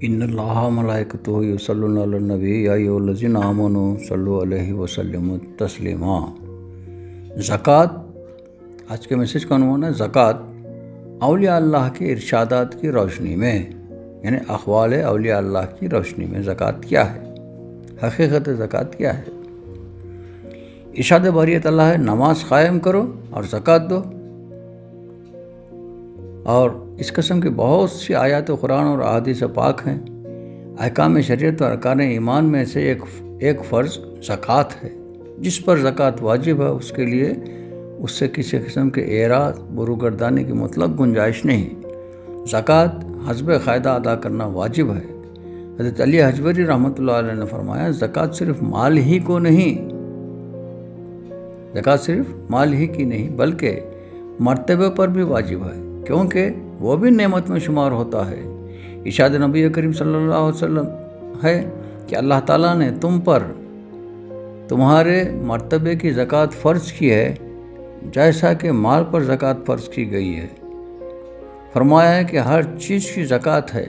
ان اللہ ملائکتہ یصلون علی النبی یا ایھا الذین آمنوا صلوا علیہ وسلموا تسلیما۔ زکوٰۃ، آج کے میسیج کا عنوان ہے زکوٰۃ اولیاء اللہ کے ارشادات کی روشنی میں، یعنی اقوال اولیاء اللہ کی روشنی میں زکوٰۃ کیا ہے، حقیقت زکوٰۃ کیا ہے۔ ارشاد باری تعالیٰ ہے نماز قائم کرو اور زکوٰۃ دو، اور اس قسم کی بہت سی آیات قرآن اور احادیث پاک ہیں۔ احکام شریعت اور ارکان ایمان میں سے ایک فرض زکوٰۃ ہے۔ جس پر زکوٰۃ واجب ہے اس کے لیے اس سے کسی قسم کے اعراض بروگردانی کی مطلق گنجائش نہیں۔ زکوٰۃ حسب قاعدہ ادا کرنا واجب ہے۔ حضرت علی حجویری رحمۃ اللہ علیہ نے فرمایا زکوٰۃ صرف مال ہی کو نہیں، زکوٰۃ صرف مال ہی کی نہیں بلکہ مرتبے پر بھی واجب ہے، کیونکہ وہ بھی نعمت میں شمار ہوتا ہے۔ ارشاد نبی کریم صلی اللہ علیہ وسلم ہے کہ اللہ تعالیٰ نے تم پر تمہارے مرتبے کی زکوٰۃ فرض کی ہے جیسا کہ مال پر زکوٰۃ فرض کی گئی ہے۔ فرمایا ہے کہ ہر چیز کی زکوٰۃ ہے۔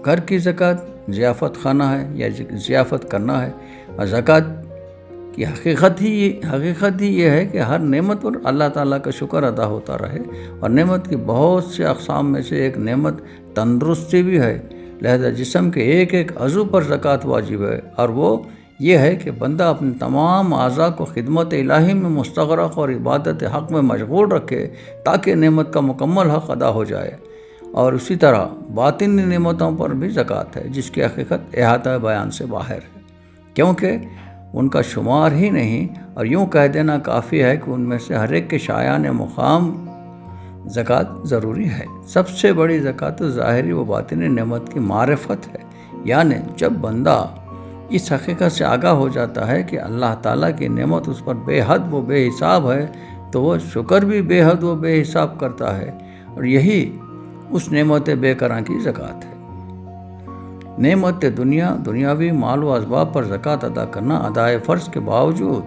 گھر کی زکوٰۃ ضیافت خانہ ہے یا ضیافت کرنا ہے، اور زکوٰۃ کی حقیقت ہی یہ ہے کہ ہر نعمت پر اللہ تعالیٰ کا شکر ادا ہوتا رہے، اور نعمت کی بہت سے اقسام میں سے ایک نعمت تندرستی بھی ہے، لہذا جسم کے ایک ایک عضو پر زکوٰۃ واجب ہے، اور وہ یہ ہے کہ بندہ اپنے تمام اعضاء کو خدمت الہی میں مستغرق اور عبادت حق میں مشغول رکھے تاکہ نعمت کا مکمل حق ادا ہو جائے۔ اور اسی طرح باطنی نعمتوں پر بھی زکوٰۃ ہے جس کی حقیقت احاطہ بیان سے باہر ہے، کیونکہ ان کا شمار ہی نہیں، اور یوں کہہ دینا کافی ہے کہ ان میں سے ہر ایک کے شایان مقام زکوٰۃ ضروری ہے۔ سب سے بڑی زکوٰۃ ظاہری و باطنی نعمت کی معرفت ہے، یعنی جب بندہ اس حقیقت سے آگاہ ہو جاتا ہے کہ اللہ تعالیٰ کی نعمت اس پر بے حد و بے حساب ہے تو وہ شکر بھی بے حد و بے حساب کرتا ہے، اور یہی اس نعمت بے کراں کی زکوٰۃ ہے۔ نعمت دنیاوی مال و اسباب پر زکوٰۃ ادا کرنا ادائے فرض کے باوجود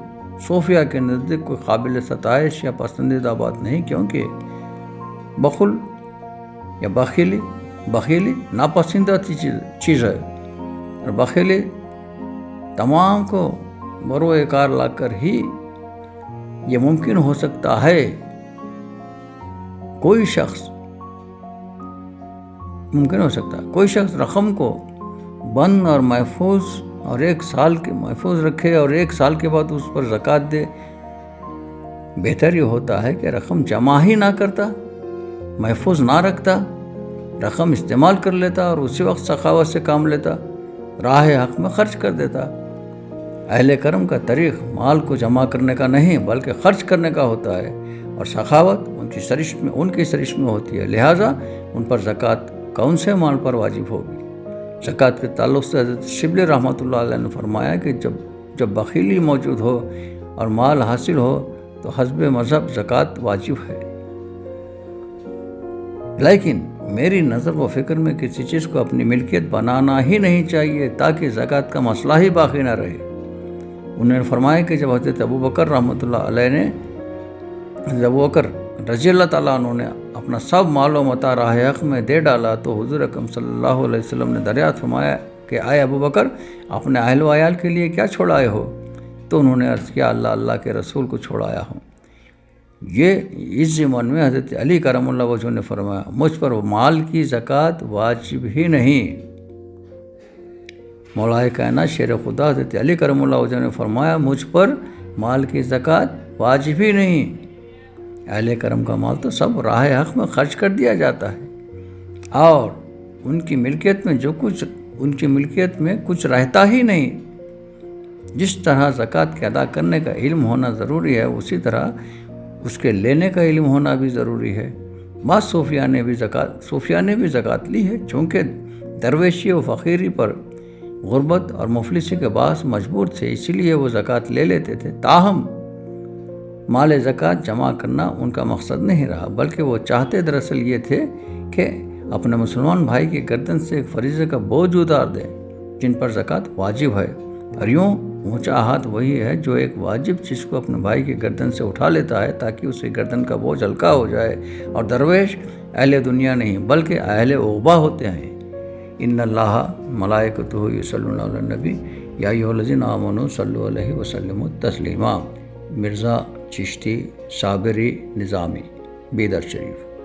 صوفیہ کے نزدیک کوئی قابل ستائش یا پسندیدہ بات نہیں، کیونکہ بخل یا بخیلی ناپسندیدہ چیز ہے، اور بخیلی تمام کو بروئے کار لا کر ہی یہ ممکن ہو سکتا ہے۔ کوئی شخص رقم کو بند اور محفوظ اور 1 سال کے محفوظ رکھے اور 1 سال کے بعد اس پر زکوٰۃ دے۔ بہتر یہ ہوتا ہے کہ رقم جمع ہی نہ کرتا، محفوظ نہ رکھتا، رقم استعمال کر لیتا اور اسی وقت سخاوت سے کام لیتا، راہ حق میں خرچ کر دیتا۔ اہل کرم کا طریق مال کو جمع کرنے کا نہیں بلکہ خرچ کرنے کا ہوتا ہے، اور سخاوت ان کی سرشت میں ہوتی ہے، لہٰذا ان پر زکوٰۃ کون سے مال پر واجب ہوگی؟ زکوٰۃ کے تعلق سے حضرت شبلی رحمۃ اللہ علیہ نے فرمایا کہ جب بخیلی موجود ہو اور مال حاصل ہو تو حسب مذہب زکوٰۃ واجب ہے، لیکن میری نظر و فکر میں کسی چیز کو اپنی ملکیت بنانا ہی نہیں چاہیے تاکہ زکوٰۃ کا مسئلہ ہی باقی نہ رہے۔ انہوں نے فرمایا کہ جب حضرت ابوبکر رحمۃ اللہ علیہ نے ابوبکر رضی اللہ تعالیٰ عنہ نے اپنا سب مال و متاع راہ حق میں دے ڈالا تو حضور اکرم صلی اللہ علیہ وسلم نے دریافت فرمایا کہ آئے ابوبکر اپنے اہل و عیال کے لیے کیا چھوڑ آئے ہو؟ تو انہوں نے عرض کیا اللہ کے رسول کو چھوڑ آیا ہوں۔ یہ اس ضمن میں حضرت علی کرم اللہ وجہ نے فرمایا مجھ پر مال کی زکوٰۃ واجب ہی نہیں۔ مولا کائنات شیر خدا حضرت علی کرم اللہ وجہ نے فرمایا مجھ پر مال کی زکوٰۃ واجب ہی نہیں۔ اہل کرم کا مال تو سب راہ حق میں خرچ کر دیا جاتا ہے، اور ان کی ملکیت میں کچھ رہتا ہی نہیں۔ جس طرح زکوٰۃ کے ادا کرنے کا علم ہونا ضروری ہے اسی طرح اس کے لینے کا علم ہونا بھی ضروری ہے۔ بعض صوفیہ نے بھی زکوٰۃ لی ہے، چونکہ درویشی و فقیری پر غربت اور مفلسی کے باعث مجبور تھے، اسی لیے وہ زکوٰۃ لے لیتے تھے۔ تاہم مال زکوٰۃ جمع کرنا ان کا مقصد نہیں رہا، بلکہ وہ چاہتے دراصل یہ تھے کہ اپنے مسلمان بھائی کی گردن سے ایک فریضے کا بوجھ اتار دیں جن پر زکوٰۃ واجب ہے، اور یوں اونچا ہاتھ وہی ہے جو ایک واجب چیز کو اپنے بھائی کی گردن سے اٹھا لیتا ہے تاکہ اس کی گردن کا بوجھ ہلکا ہو جائے، اور درویش اہل دنیا نہیں بلکہ اہل عقبہ ہوتے ہیں۔ ان اللہ ملائکتہ یصلون علی النبی یا ایھا الذین آمنوا صلوا علیہ وسلموا تسلیما۔ مرزا چشتی صابری نظامی، بیدر شریف۔